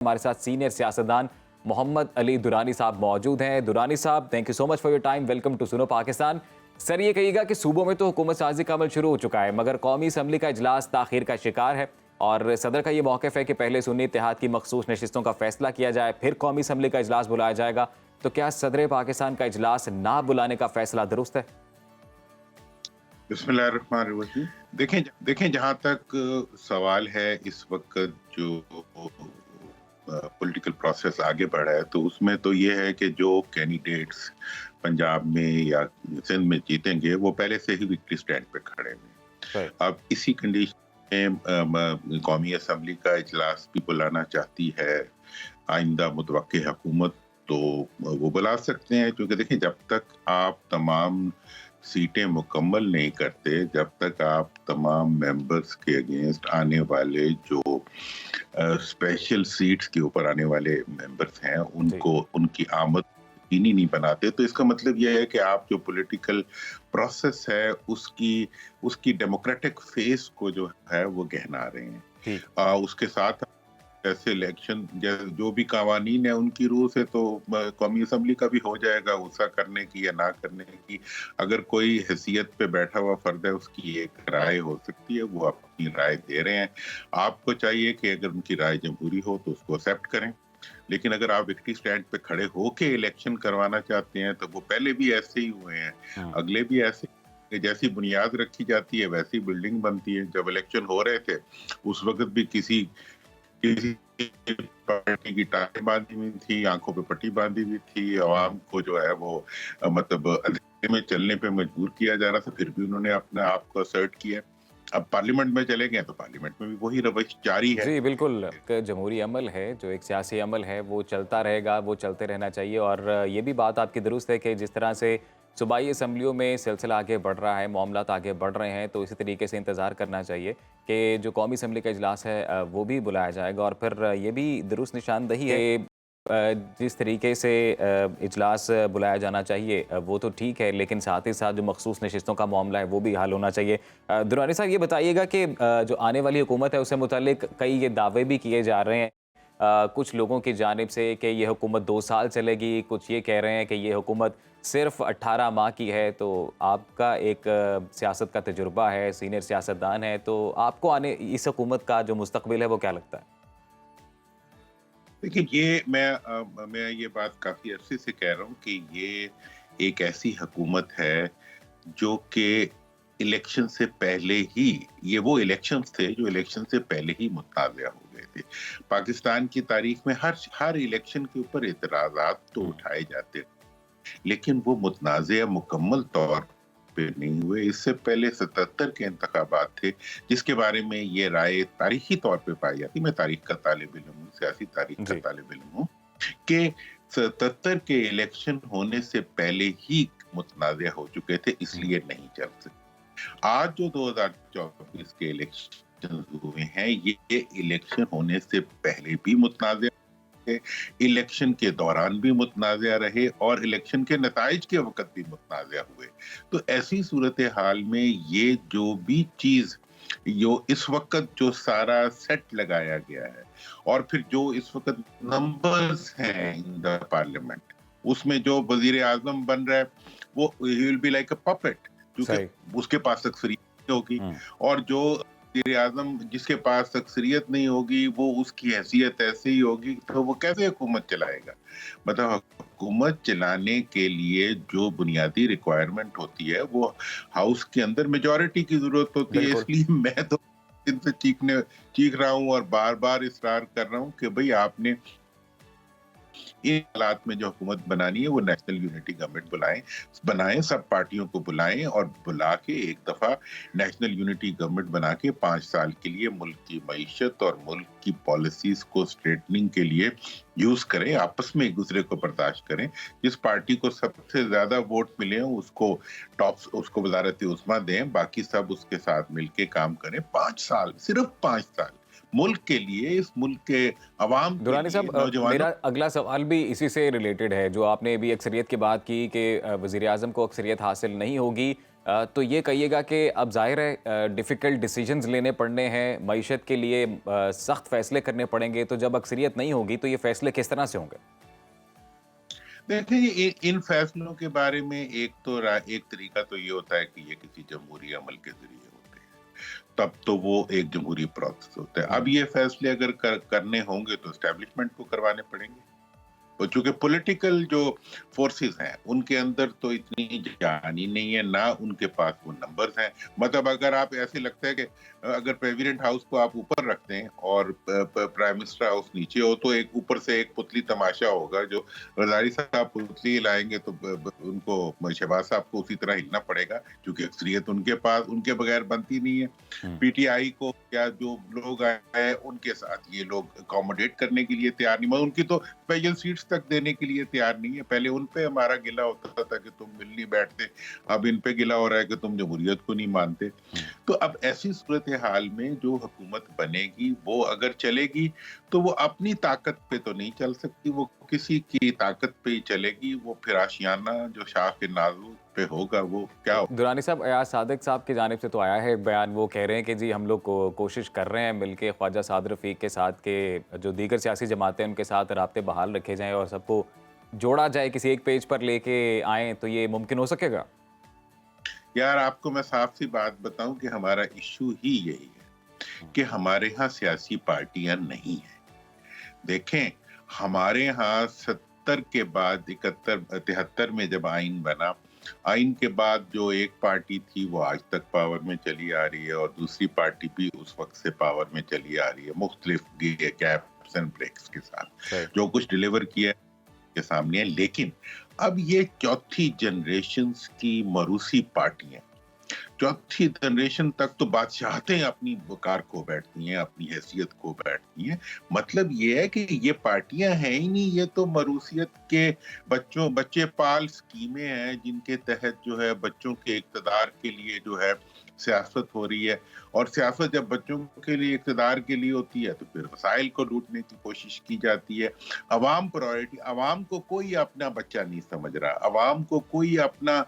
ہمارے ساتھ سینئر سیاستدان محمد علی درانی صاحب موجود ہیں۔ درانی صاحب، thank you so much for your time, welcome to Suno Pakistan. سر، یہ کہیے گا کہ صوبوں میں تو حکومت سازی کا عمل شروع ہو چکا ہے، مگر قومی اسمبلی کا اجلاس تاخیر کا شکار ہے، اور صدر کا یہ موقف ہے کہ پہلے سنی اتحاد کی مخصوص نشستوں کا فیصلہ کیا جائے، پھر قومی اسمبلی کا اجلاس بلایا جائے گا۔ تو کیا صدر پاکستان کا اجلاس نہ بلانے کا فیصلہ درست ہے؟ بسم اللہ الرحمن الرحیم۔ دیکھیں جہاں تک سوال ہے اس وقت جو پولیٹیکل پروسیس آگے بڑھا ہے، تو اس میں تو یہ ہے کہ جو کینڈیڈیٹس پنجاب میں یا سندھ میں جیتیں گے وہ پہلے سے ہی وکٹری سٹینڈ پہ کھڑے ہیں۔ اب اسی کنڈیشن میں قومی اسمبلی کا اجلاس بھی بلانا چاہتی ہے آئندہ متوقع حکومت، تو وہ بلا سکتے ہیں، کیونکہ دیکھیں جب تک آپ تمام سیٹیں مکمل نہیں کرتے، جب تک آپ تمام ممبرز کے اگینسٹ آنے والے جو اسپیشل سیٹس کے اوپر آنے والے ممبرز ہیں ان کی آمد یقینی نہیں بناتے، تو اس کا مطلب یہ ہے کہ آپ جو پولیٹیکل پروسیس ہے اس کی ڈیموکریٹک فیس کو جو ہے وہ گہنا رہے ہیں۔ اس کے ساتھ ایسے الیکشن جو بھی قوانین ہیں ان کی روح سے تو قومی اسمبلی کا بھی ہو جائے گا غصہ کرنے کی یا نہ کرنے کی۔ اگر کوئی حیثیت پہ بیٹھا ہوا فرد ہے، اس کی ایک رائے ہو سکتی ہے، وہ اپنی رائے دے رہے ہیں۔ آپ کو چاہیے کہ اگر ان کی رائے جمہوری ہو تو اس کو ایکسیپٹ کریں، لیکن اگر آپ وکٹری سٹینڈ پہ کھڑے ہو کے الیکشن کروانا چاہتے ہیں تو وہ پہلے بھی ایسے ہی ہوئے ہیں، اگلے بھی ایسے، جیسی بنیاد رکھی جاتی ہے ویسی بلڈنگ بنتی ہے۔ جب الیکشن ہو رہے تھے اس وقت بھی کسی پارٹی کی ٹائیں باندھی ہوئی تھی، آنکھوں پہ پٹی باندھی ہوئی تھی، عوام کو جو ہے وہ مطلب اندھیرے میں چلنے پہ مجبور کیا جا رہا تھا، پھر بھی انہوں نے اپنے آپ کو اسرٹ کیا۔ اب پارلیمنٹ میں چلے گئے تو پارلیمنٹ میں بھی وہی روش جاری ہے۔ جی بالکل، جمہوری عمل ہے، جو ایک سیاسی عمل ہے وہ چلتا رہے گا، وہ چلتے رہنا چاہیے، اور یہ بھی بات آپ کی درست ہے کہ جس طرح سے صوبائی اسمبلیوں میں سلسلہ آگے بڑھ رہا ہے، معاملات آگے بڑھ رہے ہیں، تو اسی طریقے سے انتظار کرنا چاہیے کہ جو قومی اسمبلی کا اجلاس ہے وہ بھی بلایا جائے گا، اور پھر یہ بھی درست نشاندہی ہے جس طریقے سے اجلاس بلایا جانا چاہیے وہ تو ٹھیک ہے، لیکن ساتھ ہی ساتھ جو مخصوص نشستوں کا معاملہ ہے وہ بھی حل ہونا چاہیے۔ درانی صاحب، یہ بتائیے گا کہ جو آنے والی حکومت ہے اس سے متعلق کئی یہ دعوے بھی کیے جا رہے ہیں کچھ لوگوں کی جانب سے کہ یہ حکومت 2 سال چلے گی، کچھ یہ کہہ رہے ہیں کہ یہ حکومت صرف 18 ماہ کی ہے۔ تو آپ کا ایک سیاست کا تجربہ ہے، سینئر سیاستدان ہے، تو آپ کو اس حکومت کا جو مستقبل ہے وہ کیا لگتا ہے؟ دیکھیں، یہ میں یہ بات کافی عرصے سے کہہ رہا ہوں کہ یہ ایک ایسی حکومت ہے جو کہ الیکشن سے پہلے ہی، یہ وہ الیکشنز تھے جو الیکشن سے پہلے ہی متنازع ہو گئے تھے۔ پاکستان کی تاریخ میں ہر الیکشن کے اوپر اعتراضات تو اٹھائے جاتے، لیکن وہ متنازع مکمل طور پہ نہیں ہوئے۔ اس سے پہلے 77 کے انتخابات تھے جس کے بارے میں یہ رائے تاریخی طور پہ پائی جاتی، میں تاریخ کا طالب علم ہوں، سیاسی تاریخ کا طالب علم ہوں، کہ 77 کے الیکشن ہونے سے پہلے ہی متنازع ہو چکے تھے، اس لیے نہیں چل سکتے۔ آج جو 2024 کے الیکشن ہوئے ہیں، یہ الیکشن ہونے سے پہلے بھی متنازع رہے، الیکشن کے دوران بھی متنازع رہے، اور الیکشن کے نتائج کے وقت بھی متنازع ہوئے۔ تو ایسی صورتحال میں یہ جو بھی چیز اس وقت جو سارا سیٹ لگایا گیا ہے، اور پھر جو اس وقت نمبرز ہیں ان دا پارلیمنٹ، اس میں جو وزیر اعظم بن رہا ہے وہ he will be like a puppet، کیونکہ اس کے پاس اکثریت ہوگی، اور جو وزیر اعظم جس کے پاس اکثریت نہیں ہوگی وہ اس کی حیثیت ایسے ہی ہوگی، تو وہ کیسے حکومت چلائے گا؟ مطلب حکومت چلانے کے لیے جو بنیادی ریکوائرمنٹ ہوتی ہے وہ ہاؤس کے اندر میجورٹی کی ضرورت ہوتی ہے۔ اس لیے میں تو ان سے چیخ رہا ہوں اور بار بار اصرار کر رہا ہوں کہ بھئی آپ نے ان حالات میں جو حکومت بنانی ہے وہ نیشنل یونٹی گورنمنٹ بنائیں، سب پارٹیوں کو بلائیں، اور بلا کے ایک دفعہ نیشنل یونٹی گورنمنٹ بنا کے 5 سال کے لیے ملک کی معیشت اور ملک کی پالیسیز کو اسٹریٹننگ کے لیے یوز کریں، آپس میں ایک دوسرے کو برداشت کریں۔ جس پارٹی کو سب سے زیادہ ووٹ ملے ہوں اس کو وزارت عظمیٰ دیں، باقی سب اس کے ساتھ مل کے کام کریں۔ 5 سال، صرف 5 سال ملک کے لیے، اس ملک کے عوام کے درانی لیے، صاحب، نوجوانوں۔ میرا اگلا سوال بھی اسی سے ریلیٹڈ ہے، جو آپ نے بھی اکثریت کی بات کی کہ وزیر اعظم کو اکثریت حاصل نہیں ہوگی، तो ये कहिएगा कि अब ज़ाहिर है डिफ़िकल्ट डिसीजंस लेने पड़ने हैं, मईशत के लिए सख्त फ़ैसले करने पड़ेंगे, तो जब अक्सरियत नहीं होगी तो ये फ़ैसले किस तरह से होंगे? देखिए, इन फैसलों के बारे में एक तरीका तो ये होता है कि ये किसी जमहूरी अमल के ज़रिए होते हैं। तब तो वो एक जमहूरी प्रोसेस होता है। अब हुँ, ये फैसले अगर करने होंगे तो एस्टेब्लिशमेंट को करवाने पड़ेंगे। और चूंकि पॉलिटिकल जो फोर्सेस हैं उनके अंदर तो इतनी जान ही नहीं है, ना उनके पास वो नंबर्स हैं। मतलब अगर आप ऐसे लगता है कि अगर प्रेसिडेंट हाउस को आप ऊपर रखते हैं और प्राइम मिनिस्टर हाउस नीचे हो, तो एक ऊपर से एक पुतली तमाशा होगा। जो रजारी साहब पुतली हिलाएंगे तो उनको शहबाज साहब को उसी तरह हिलना पड़ेगा, क्योंकि अक्सरियत उनके पास उनके बगैर बनती नहीं है। हुँ। पीटीआई को या जो लोग आए उनके साथ ये लोग अकोमोडेट करने के लिए तैयार नहीं, मगर उनकी तो स्पेशल सीट्स तक देने के लिए तैयार नहीं है। पहले उन पे हमारा गिला होता था कि तुम मिल नहीं बैठते, अब इन पे गिला हो रहा है कि तुम जमहूरियत को नहीं मानते। हुँ। तो अब ऐसी सूरत हाल में जो हुकूमत बनेगी वो अगर चलेगी तो वो अपनी ताकत पे तो नहीं चल सकती, वो किसी की ताकत पे ही चलेगी। वो फिर आशियाना जो शाह नाज़ुक पे होगा वो क्या होगा। दुरानी साहब, अयाज सादिक साहब की जानिब से तो आया है एक बयान, वो कह रहे हैं कि जी हम लोग को कोशिश कर रहे हैं मिलके ख्वाजा साद रफ़ीक के साथ के जो दीगर सियासी जमातें हैं उनके साथ राब्ते बहाल रखे जाएँ और सबको जोड़ा जाए, किसी एक पेज पर लेके आएँ, तो ये मुमकिन हो सकेगा? यार, आपको मैं साफ सी बात बताऊं कि हमारा इश्यू ही यही है कि हमारे यहाँ सियासी पार्टियां नहीं है। देखें, हमारे यहाँ 70 के बाद 73 में जब आइन बना, आइन के बाद जो एक पार्टी थी वो आज तक पावर में चली आ रही है और दूसरी पार्टी भी उस वक्त से पावर में चली आ रही है, मुख्तलिफ गैप्स एंड ब्रेक्स के सही। साथ। जो कुछ डिलीवर किया के सामने है, लेकिन अब ये चौथी जनरेशन की मरूसी पार्टियां, चौथी जनरेशन तक तो बादशाहतें अपनी वकार खो बैठती हैं, अपनी हैसियत खो बैठती हैं। मतलब ये है कि ये पार्टियां हैं ही नहीं, ये तो मरूसियत के बच्चे पाल स्कीमें हैं जिनके तहत जो है बच्चों के इक़्तिदार के लिए जो है सियासत हो रही है। और सियासत जब बच्चों के लिए, इक़्तिदार के लिए होती है तो फिर वसाइल को लूटने की कोशिश की जाती है। अवाम प्रायोरिटी, अवाम को कोई अपना बच्चा नहीं समझ रहा, अवाम को कोई अपना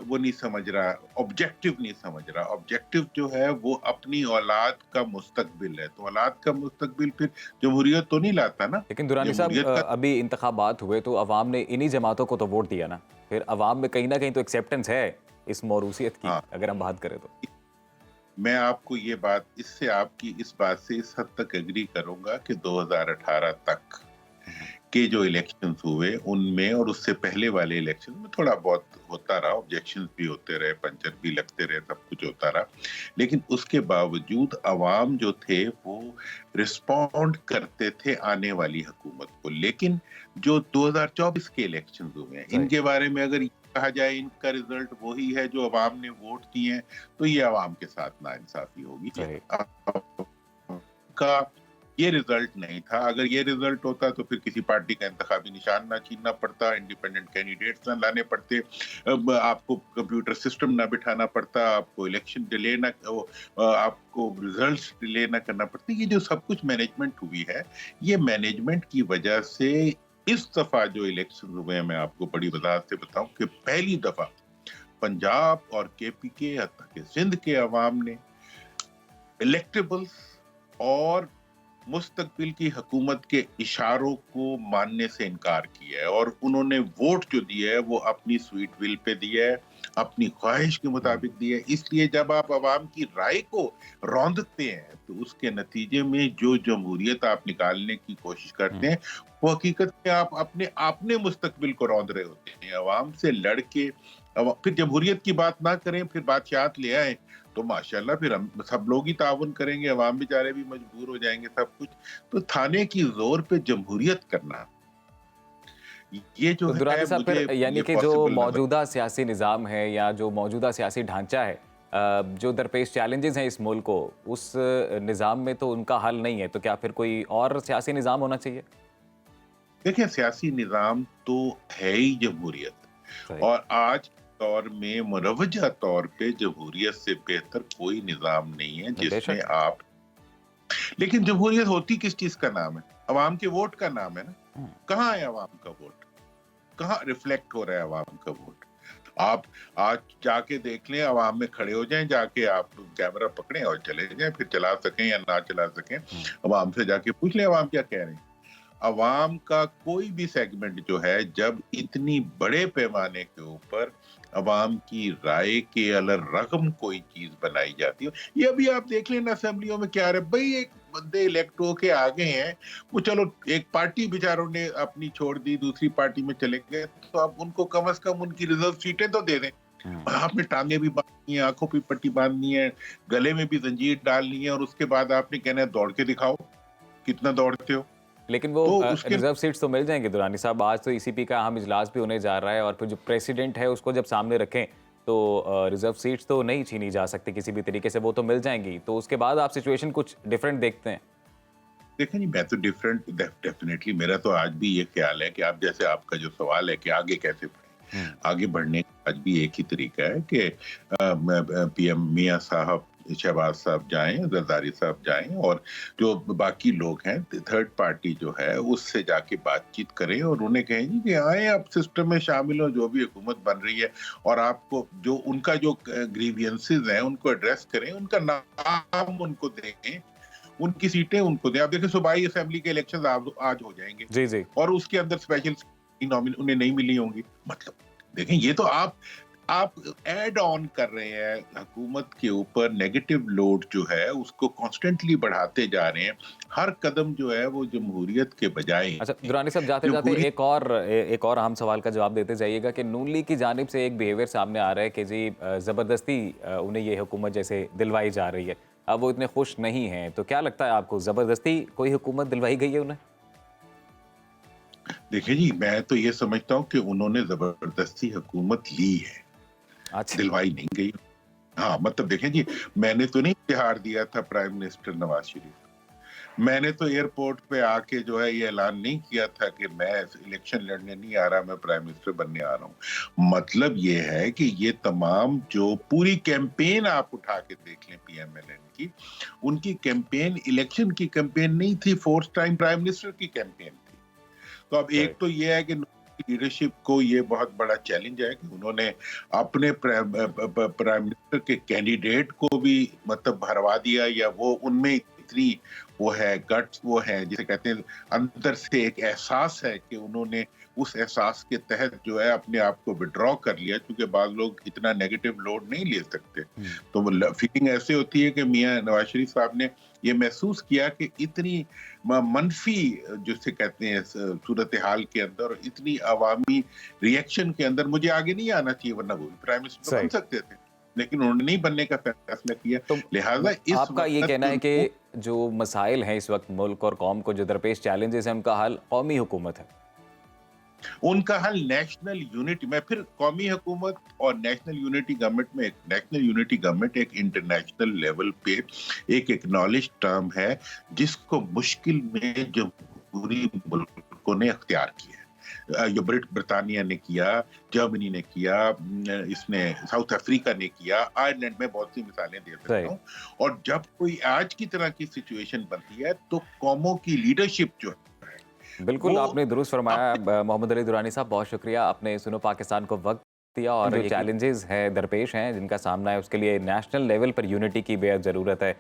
वो नहीं समझ रहा, ऑब्जेक्टिव नहीं समझ रहा। ऑब्जेक्टिव जो है वो अपनी औलाद का मुस्तकबिल है, तो औलाद का मुस्तकबिल फिर जमहूरियत तो नहीं लाता ना। लेकिन दुरानी साहब, जमहूरियत का अभी इंतखाबात हुए तो अवाम ने इन्हीं जमातों को तो वोट दिया ना, फिर अवाम में कहीं ना कहीं तो एक्सेप्टेंस है इस मौरूसियत की, हाँ, अगर हम बात करें तो। मैं आपको ये बात इससे आपकी इस बात से इस हद तक एग्री करूंगा कि 2018 तक के जो इलेक्शंस हुए उनमें और उससे पहले वाले इलेक्शन में थोड़ा बहुत होता रहा, ऑब्जेक्शंस भी होते रहे, पंचर भी लगते रहे, सब कुछ होता रहा, लेकिन उसके बावजूद अवाम जो थे वो रिस्पॉन्ड करते थे आने वाली हुकूमत को। लेकिन जो 2024 के इलेक्शन हुए हैं सही। इनके बारे में अगर कहा जाए इनका रिजल्ट वही है जो अवाम ने वोट दिए हैं, तो ये अवाम के साथ नाइंसाफी होगी। सही। का ये रिजल्ट नहीं था। अगर ये रिजल्ट होता तो फिर किसी पार्टी का इंतखाबी निशान ना छीनना पड़ता, इंडिपेंडेंट कैंडिडेट्स ना लाने पड़ते, अब आपको कंप्यूटर सिस्टम ना बिठाना पड़ता, आपको इलेक्शन डिले ना आपको रिजल्ट्स डिले ना करना पड़ता। ये जो सब कुछ मैनेजमेंट हुई है, ये मैनेजमेंट की वजह से इस दफा जो इलेक्शन हुए हैं, मैं आपको बड़ी वजाहत से बताऊं कि पहली दफा पंजाब और केपी के, हत्ता के सिंध के अवाम ने इलेक्टेबल्स और मुस्तकबिल की हुकूमत के इशारों को मानने से इनकार किया है और उन्होंने वोट जो दिया है वो अपनी स्वीट विल पे दिया है, अपनी ख्वाहिश के मुताबिक दिया है। इसलिए जब आप अवाम की राय को रौंदते हैं तो उसके नतीजे में जो जमहूरियत आप निकालने की कोशिश करते हैं वो हकीकत में आप अपने मुस्तकबिल को रौंद रहे होते हैं। अवाम से लड़के फिर जमहूरियत की बात ना करें, फिर बादशाहत ले आए तो माशाल्लाह फिर हम सब लोग ही ताउन करेंगे, अवाम बेचारे भी मजबूर हो जाएंगे, सब कुछ। तो थाने की जोर पे जमहूरियत करना, ये जो तो है दुरानी साहब, मुझे फिर यानी ये कि जो पॉसिबल नजर। मौजूदा सियासी निज़ाम है या जो मौजूदा सियासी ढांचा है, जो दरपेश चैलेंजेस हैं इस मुल्क को, उस निज़ाम में तो उनका हल नहीं है, तो क्या फिर कोई और सियासी निज़ाम होना चाहिए? देखिए, सियासी निजाम तो है ही जमहूरियत, सही। और आज दौर में मुरवजा तौर पे जमहूरियत से बेहतर कोई निजाम नहीं है जिसमें बेशक। आप, लेकिन जमहूरियत होती किस चीज का नाम है? अवाम के वोट का नाम है ना। हम्म, कहाँ है अवाम का वोट? कहाँ रिफ्लेक्ट हो रहा है अवाम का वोट? आप आज जाके देख लें, अवाम में खड़े हो जाएँ, जाके आप कैमरा पकड़ें और चले जाएँ, फिर चला सकें या ना चला सकें, हुँ। अवाम से जाके पूछ लें अवाम क्या कह रहे हैं। अवाम का कोई भी सेगमेंट जो है, जब इतनी बड़े पैमाने के ऊपर अवाम की राय के अलरग़म कोई चीज़ बनाई जाती है, ये अभी आप देख लें ना असेंबलियों में क्या आ रहा है, भई एक बंदे इलेक्ट होके आ गए हैं, वो चलो एक पार्टी बेचारों ने अपनी छोड़ दी, दूसरी पार्टी में चले गए, तो आप उनको कम से कम उनकी रिज़र्व सीटें तो दे दें। हुँ। आपने टाँगें भी बाँधनी है, आँखों पे पट्टी बाँधनी है, गले में भी ज़ंजीर डालनी है और उसके बाद आपने कहना है दौड़ के दिखाओ, कितना दौड़ते हो। लेकिन वो तो उसके रिज़र्व सीट्स तो मिल जाएँगी दुरानी साहब। आज तो ईसीपी का अहम इजलास भी होने जा रहा है और फिर जो प्रेसिडेंट है उसको जब सामने रखें तो रिज़र्व सीट्स तो नहीं छीनी जा सकती किसी भी तरीके से, वो तो मिल जाएँगी। तो उसके बाद आप सिचुएशन कुछ डिफरेंट देखते हैं? देखें जी, मैं तो डिफरेंट डेफिनेटली मेरा तो आज भी ये ख्याल है कि आप जैसे आपका जो सवाल है कि आगे कैसे बढ़ें, हुँ। आगे बढ़ने का आज भी एक ही तरीका है कि पीएम मियां साहब, शहबाज साहब जाएं, जरदारी साहब जाएं और जो बाकी लोग हैं थर्ड पार्टी जो है उससे जाके बातचीत करें और उन्हें कहें जी कि आए आप सिस्टम में शामिल हो, जो भी हुकूमत बन रही है और आपको जो उनका जो ग्रीवियंसेस हैं उनको एड्रेस करें, उनका नाम उनको दें, उनकी सीटें उनको दें। आप देखिए सूबाई असेंबली के इलेक्शन आज हो जाएंगे जी, जी। और उसके अंदर स्पेशल नॉमिन उन्हें नहीं मिली होंगी। मतलब देखें ये तो आप ऐड ऑन कर रहे हैं हुकूमत के ऊपर, नेगेटिव लोड जो है उसको कॉन्स्टेंटली बढ़ाते जा रहे हैं। हर कदम जो है वो जमहूरियत के बजाय अच्छा, दुरानी साहब जाते-जाते जमहूरी एक और अहम सवाल का जवाब देते जाइएगा कि नून लीग की जानिब से एक बिहेवियर सामने आ रहा है कि जी ज़बरदस्ती उन्हें ये हुकूमत जैसे दिलवाई जा रही है। अब वो इतने खुश नहीं हैं, तो क्या लगता है आपको ज़बरदस्ती कोई हुकूमत दिलवाई गई है उन्हें? देखिए जी, मैं तो ये समझता हूँ कि उन्होंने जबरदस्ती हुकूमत ली है, अच्छा। दिलवाई नहीं गई। हाँ, मतलब देखें जी, मैंने तो नहीं इश्तिहार दिया था प्राइम मिनिस्टर नवाज शरीफ। मैंने तो एयरपोर्ट पे आके जो है ये ऐलान नहीं किया था कि मैं इलेक्शन लड़ने नहीं आ रहा, मैं प्राइम मिनिस्टर बनने आ रहा हूँ। मतलब ये है कि ये तमाम जो पूरी कैंपेन आप उठा के देख लें पीएमएलएन की, उनकी कैंपेन इलेक्शन की कैंपेन नहीं थी, फोर्थ टाइम प्राइम मिनिस्टर की कैंपेन थी। तो अब एक राइट। तो ये है कि लीडरशिप को ये बहुत बड़ा चैलेंज है कि उन्होंने अपने प्राइम मिनिस्टर के कैंडिडेट को भी मतलब भरवा दिया या वो उनमें इतनी वो है गट्स वो है जिसे कहते हैं अंदर से एक एहसास है कि उन्होंने उस एहसास के तहत जो है अपने आप को विड्रॉ कर लिया, क्योंकि बाद लोग इतना नेगेटिव लोड नहीं ले सकते। हुँ। तो फीलिंग ऐसे होती है कि मियां नवाज शरीफ साहब ने ये महसूस किया कि इतनी मनफी जिसे कहते हैं सूरत हाल के अंदर, इतनी अवामी रिएक्शन के अंदर मुझे आगे नहीं आना चाहिए, वरना वो भी प्राइम मिनिस्टर बन सही। सकते थे, लेकिन उन्होंने नहीं बनने का फैसला किया। तो लिहाजा इस आपका ये कहना वक्त है कि जो मसाइल हैं इस वक्त मुल्क और कौम को जो दरपेश चैलेंजेस हैं, उनका हल कौमी हुकूमत है? उनका हल नेशनल यूनिटी में, फिर कौमी हुकूमत और नेशनल यूनिटी गवर्नमेंट में, नेशनल यूनिटी गवर्नमेंट एक इंटरनेशनल लेवल पे एक एक्नॉलेज टर्म है जिसको मुश्किल में जमहूरी मुल्कों ने अख्तियार किया है। ये ब्रिटानिया ने किया, जर्मनी ने किया, इसने साउथ अफ्रीका ने किया, आयरलैंड में बहुत सी मिसालें दे सही। सकता हूँ। और जब कोई आज की तरह की सिचुएशन बनती है तो कौमों की लीडरशिप जो है बिल्कुल, वो आपने दुरुस्त फरमाया अपने मोहम्मद अली दुरानी साहब, बहुत शुक्रिया। आपने सुनो पाकिस्तान को वक़्त दिया और जो जी चैलेंजेज़ हैं, दरपेश हैं, जिनका सामना है, उसके लिए नेशनल लेवल पर यूनिटी की बेहद ज़रूरत है।